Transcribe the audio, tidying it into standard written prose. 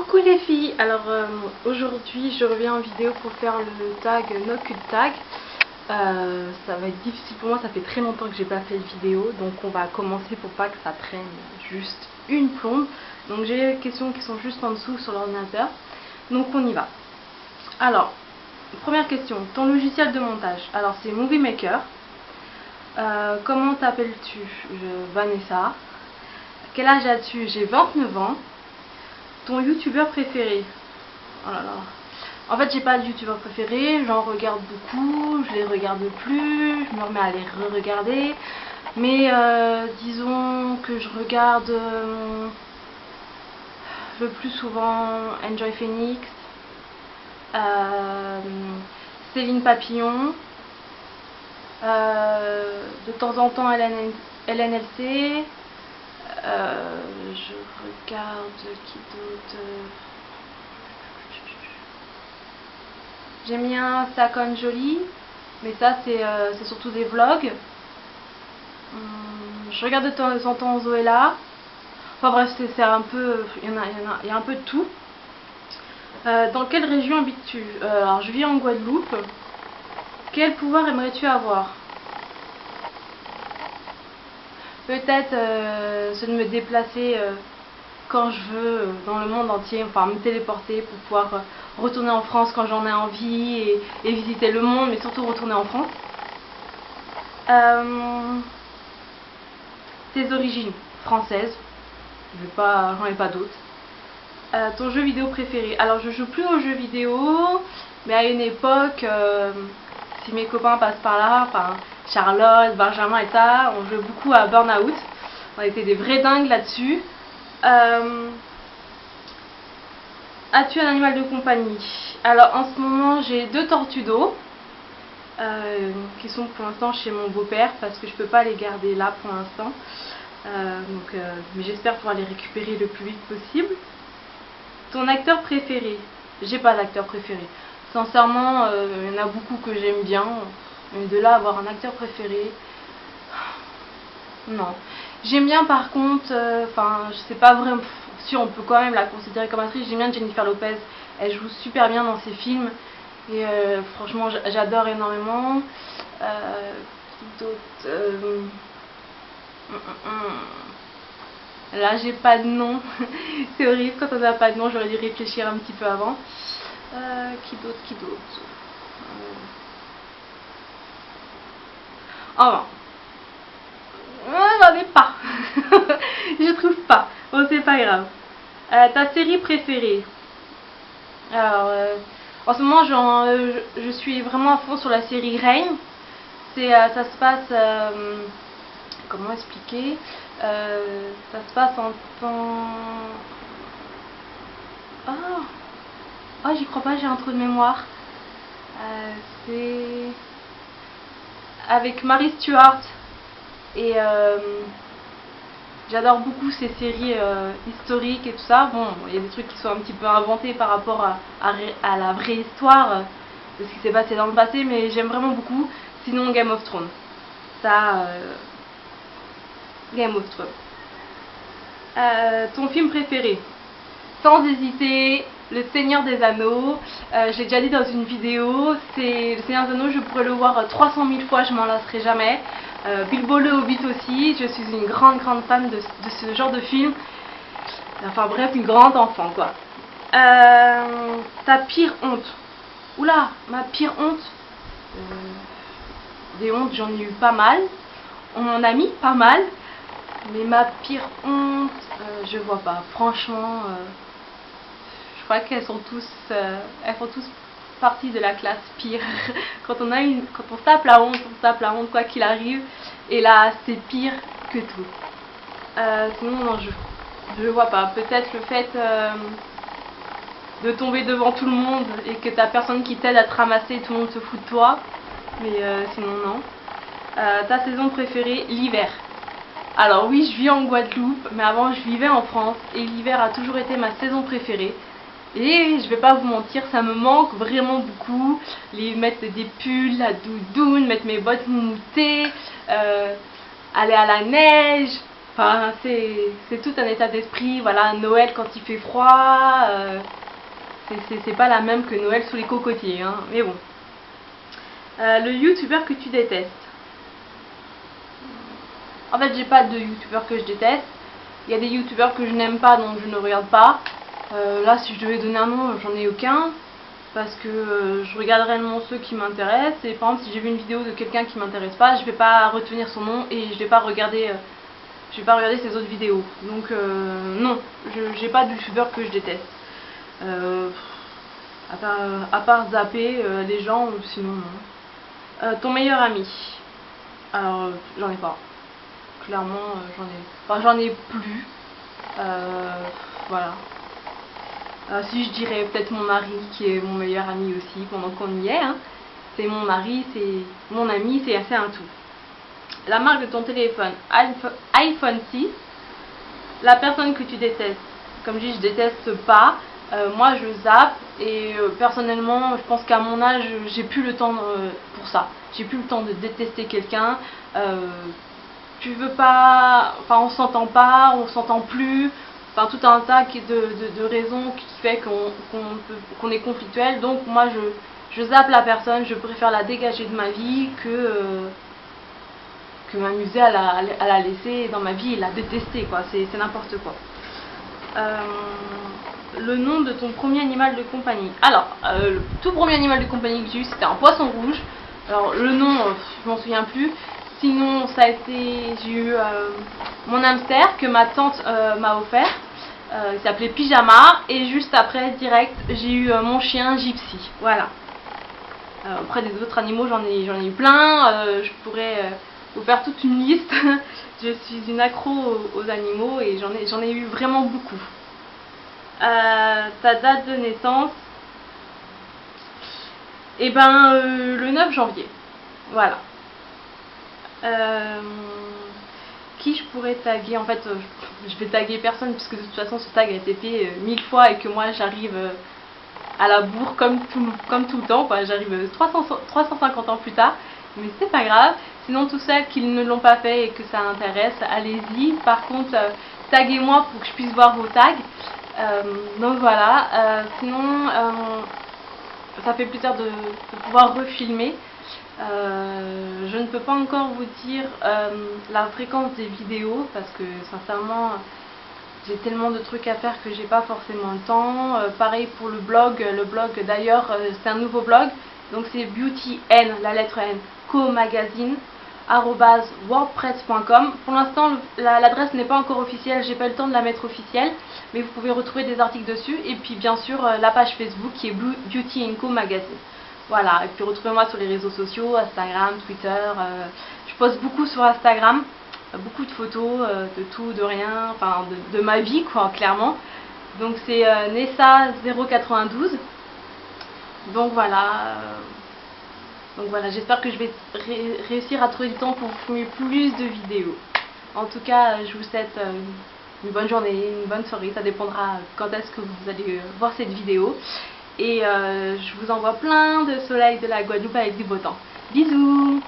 Coucou les filles, alors aujourd'hui je reviens en vidéo pour faire le tag NoCultTag. Ça va être difficile pour moi, ça fait très longtemps que j'ai pas fait de vidéo, donc on va commencer pour pas que ça traîne juste une plombe. Donc j'ai les questions qui sont juste en dessous sur l'ordinateur, donc on y va. Alors, première question, ton logiciel de montage, alors c'est Movie Maker. Comment t'appelles-tu? Vanessa. Quel âge as-tu? J'ai 29 ans. Ton youtubeur préféré? Oh là là. En fait, j'ai pas de youtubeur préféré, j'en regarde beaucoup, je les regarde plus, je me remets à les re-regarder. Mais disons que je regarde le plus souvent Enjoy Phoenix, Céline Papillon, de temps en temps LNLC. Je regarde qui d'autre? J'aime bien Sakon Jolie, mais ça c'est surtout des vlogs. Je regarde de temps en temps Zoella. Enfin bref, c'est un peu, il y a un peu de tout. Dans quelle région habites-tu? Alors je vis en Guadeloupe. Quel pouvoir aimerais-tu avoir? Peut-être c'est de me déplacer quand je veux dans le monde entier, enfin me téléporter pour pouvoir retourner en France quand j'en ai envie et visiter le monde, mais surtout retourner en France. Tes origines françaises, j'en ai pas d'autres. Ton jeu vidéo préféré? Alors je joue plus aux jeux vidéo, mais à une époque, si mes copains passent par là, enfin Charlotte, Benjamin et ça, on jouait beaucoup à Burnout. On était des vrais dingues là-dessus. As-tu un animal de compagnie? Alors en ce moment j'ai 2 tortues d'eau qui sont pour l'instant chez mon beau-père parce que je peux pas les garder là pour l'instant. Mais j'espère pouvoir les récupérer le plus vite possible. Ton acteur préféré? J'ai pas d'acteur préféré. Sincèrement, il y en a beaucoup que j'aime bien. Mais de là avoir un acteur préféré, non. J'aime bien par contre, enfin je sais pas vraiment, si on peut quand même la considérer comme actrice, j'aime bien Jennifer Lopez. Elle joue super bien dans ses films. Et franchement j'adore énormément. Qui d'autre? Là j'ai pas de nom. C'est horrible quand on n'a pas de nom, j'aurais dû réfléchir un petit peu avant. Qui d'autre? Oh, j'en ai pas. Je trouve pas. Bon, c'est pas grave. Ta série préférée? Alors, en ce moment, je suis vraiment à fond sur la série Reign. Ça se passe. Comment expliquer? Ça se passe en temps. Oh, j'y crois pas, j'ai un trou de mémoire. C'est avec Mary Stuart. Et j'adore beaucoup ces séries historiques et tout ça. Bon, il y a des trucs qui sont un petit peu inventés par rapport à la vraie histoire de ce qui s'est passé dans le passé, mais j'aime vraiment beaucoup. Sinon, Game of Thrones. Ça, Game of Thrones. Ton film préféré? Sans hésiter, Le Seigneur des Anneaux. J'ai déjà dit dans une vidéo, c'est Le Seigneur des Anneaux, je pourrais le voir 300 000 fois, je m'en lasserai jamais. Bilbo le Hobbit aussi, je suis une grande fan de ce genre de film. Enfin bref, une grande enfant quoi. Ta pire honte? Oula, ma pire honte? Des hontes, j'en ai eu pas mal. On m'en a mis pas mal. Mais ma pire honte, je vois pas. Franchement, je crois qu'elles sont elles font tous partie de la classe pire. Quand on se tape la honte, on se tape la honte quoi qu'il arrive. Et là, c'est pire que tout. Sinon, non, je vois pas. Peut-être le fait de tomber devant tout le monde et que t'as personne qui t'aide à te ramasser et tout le monde se fout de toi. Mais sinon, non. Ta saison préférée? L'hiver. Alors oui, je vis en Guadeloupe, mais avant je vivais en France et l'hiver a toujours été ma saison préférée. Et je vais pas vous mentir, ça me manque vraiment beaucoup. Mettre des pulls, la doudoune, mettre mes bottes moumoutées, aller à la neige. Enfin, c'est tout un état d'esprit. Voilà, Noël quand il fait froid, c'est pas la même que Noël sous les cocotiers, hein. Mais bon. Le youtubeur que tu détestes. En fait, j'ai pas de youtubeur que je déteste. Il y a des youtubeurs que je n'aime pas, donc je ne regarde pas. Là, si je devais donner un nom, j'en ai aucun. Parce que je regarde réellement ceux qui m'intéressent. Et par exemple, si j'ai vu une vidéo de quelqu'un qui m'intéresse pas, je vais pas retenir son nom et je vais pas regarder ses autres vidéos. Donc non, j'ai pas de youtubeur que je déteste. À part zapper les gens, sinon non. Ton meilleur ami. Alors, j'en ai pas. Clairement, j'en ai plus. Voilà. Si je dirais peut-être mon mari qui est mon meilleur ami aussi pendant qu'on y est, hein. C'est mon mari, c'est mon ami, c'est assez un tout. La marque de ton téléphone, iPhone 6. La personne que tu détestes, comme je dis, je déteste pas. Moi je zappe et personnellement je pense qu'à mon âge j'ai plus le temps pour ça. J'ai plus le temps de détester quelqu'un. Tu veux pas, enfin on s'entend plus. Enfin, tout un tas de raisons qui fait qu'on est conflictuel. Donc moi je zappe la personne, je préfère la dégager de ma vie que m'amuser à la laisser dans ma vie et la détester, quoi. C'est n'importe quoi. Le nom de ton premier animal de compagnie. Alors, le tout premier animal de compagnie que j'ai eu, c'était un poisson rouge. Alors, le nom, je m'en souviens plus. Sinon, ça a été, j'ai eu mon hamster que ma tante m'a offert. Il s'appelait Pyjama. Et juste après, direct, j'ai eu mon chien Gypsy. Voilà. Après des autres animaux, j'en ai eu plein. Je pourrais vous faire toute une liste. Je suis une accro aux animaux et j'en ai eu vraiment beaucoup. Ta date de naissance, et ben le 9 janvier. Voilà. Qui je pourrais taguer? En fait, je vais taguer personne puisque de toute façon ce tag a été fait 1000 fois et que moi j'arrive à la bourre comme tout le temps. J'arrive 350 ans plus tard. Mais c'est pas grave. Sinon, tous ceux qui ne l'ont pas fait et que ça intéresse, allez-y. Par contre, taguez-moi pour que je puisse voir vos tags. Donc voilà. Sinon, ça fait plaisir de pouvoir refilmer. Je ne peux pas encore vous dire la fréquence des vidéos parce que sincèrement j'ai tellement de trucs à faire que j'ai pas forcément le temps. Pareil pour le blog d'ailleurs c'est un nouveau blog, donc c'est beauty n, la lettre n, co-magazine @wordpress.com. Pour l'instant l'adresse n'est pas encore officielle, j'ai pas eu le temps de la mettre officielle, mais vous pouvez retrouver des articles dessus et puis bien sûr la page Facebook qui est Beauty Co Magazine. Voilà, et puis retrouvez-moi sur les réseaux sociaux, Instagram, Twitter. Je poste beaucoup sur Instagram, beaucoup de photos de tout, de rien, enfin de ma vie quoi, clairement. Donc c'est Nessa092. Donc voilà, j'espère que je vais réussir à trouver du temps pour vous filmer plus de vidéos. En tout cas, je vous souhaite une bonne journée, une bonne soirée, ça dépendra quand est-ce que vous allez voir cette vidéo. Et je vous envoie plein de soleil de la Guadeloupe avec du beau temps. Bisous!